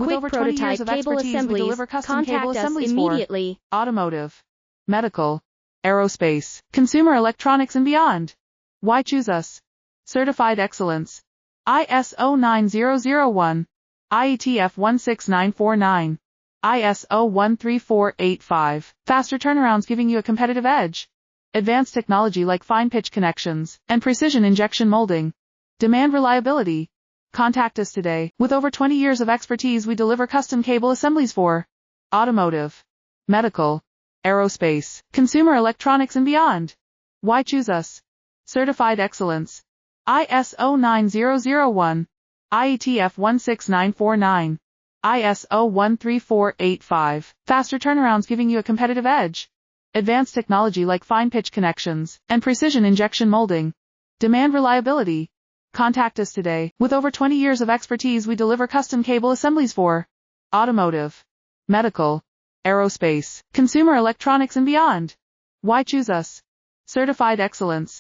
With Quick over 20 years prototype of cable expertise, we assemblies. deliver custom cable Contact us assemblies immediately. for automotive, medical, aerospace, consumer electronics and beyond. Why choose us? Certified excellence. ISO 9001, IETF 16949, ISO 13485. Faster turnarounds giving you a competitive edge. Advanced technology like fine pitch connections and precision injection molding. Demand reliability. Contact us today. With over 20 years of expertise, we deliver custom cable assemblies for automotive, medical, aerospace, consumer electronics and beyond. Why choose us? Certified excellence. ISO 9001, IETF 16949, ISO 13485. Faster turnarounds giving you a competitive edge. Advanced technology like fine pitch connections and precision injection molding. Demand reliability. Contact us today. With over 20 years of expertise, we deliver custom cable assemblies for automotive, medical, aerospace, consumer electronics and beyond. Why choose us? Certified excellence.